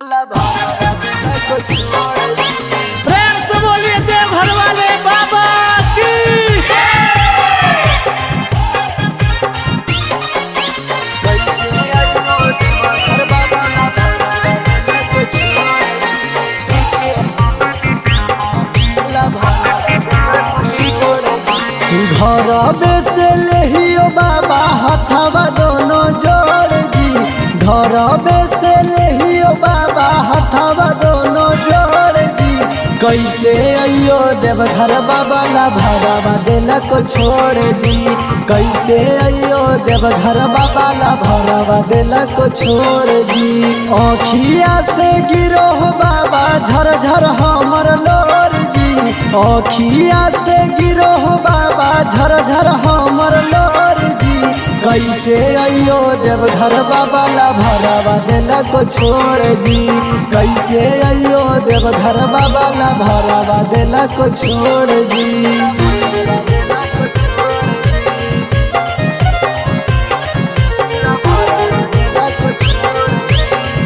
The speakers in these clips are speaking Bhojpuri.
प्रेम से बोलिए देवघर वाले बाबा की। घर से लेहियो बाबा हथवा दोनों जोड़ दी। घर से लेहियो बाबा हथवा दोनों जोड़ दी। कैसे अयो देवघर बाबा ला भरावा देला को छोड़ दी। कैसे अयो देवघर बाबा ला भरावा देला को छोड़ दी। आँखिया से गिरो बाबा झरझर हमर लोर जी। आँखिया से गिरो बाबा झरझर हमर लोर जी। कैसे अयो देवघर बाबा ला भरावा देला को छोड़ दी। कैसे अयो देवघर बाबा ला भरावा देला को छोड़ दी।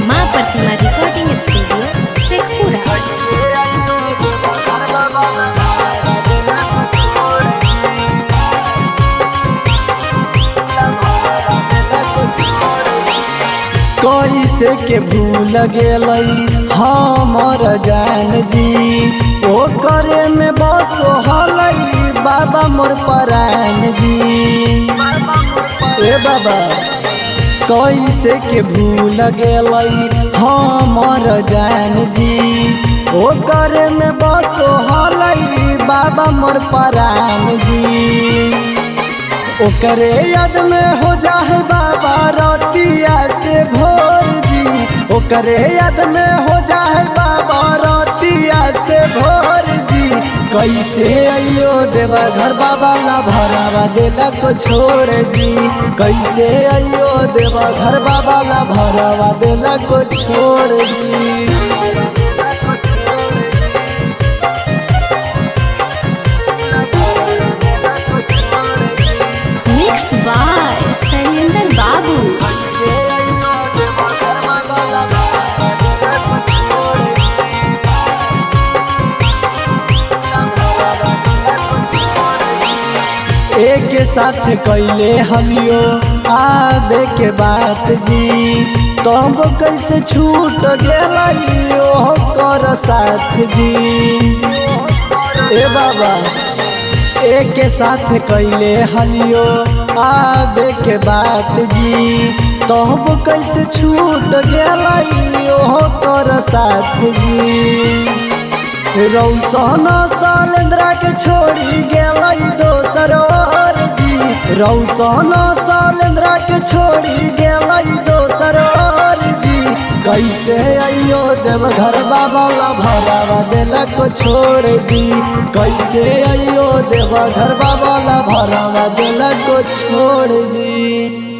माँ प्रतिमा रिकॉर्डिंग स्टूडियो शेखपुरा। कैसे के भूल गेलई हमर जान जी। ओ करे में बस हलई बाबा मोर परान जी। ए बाबा कैसे के भूल गेलई हमर जान जी। ओ करे में बस हलई बाबा मोर परान जी। ओकरे याद में हो जाए बाबा रतिया से भोर जी। ओकरे याद में हो जाए बाबा रतिया से भोर जी। कैसे अयो देवघर बाबा ला भरावा देला को छोड़ जी। कैसे अयो देवघर बाबा ला भरावा देला को छोड़ जी। मिक्स बाय शैलेंद्र बाबू। एक साथ कैले हमियो आबे के बात जी। तब कैसे छूट गेलियो कर साथ जी। ए बाबा एक साथ कैले हलियो आबे के बात जी। तब कैसे छूट गेलियो कर साथ जी। रौशन शैलेंद्रा के छोड़ी गेलई दोसर ओर जी। रौशन शैलेंद्रा के छोड़ी गेलई दोसर ओर जी। कैसे अयो देवघर बाबा ला भरावा देला को छोड़ जी। कैसे अयो देवघर बाबा ला भरावा देला को छोड़ जी।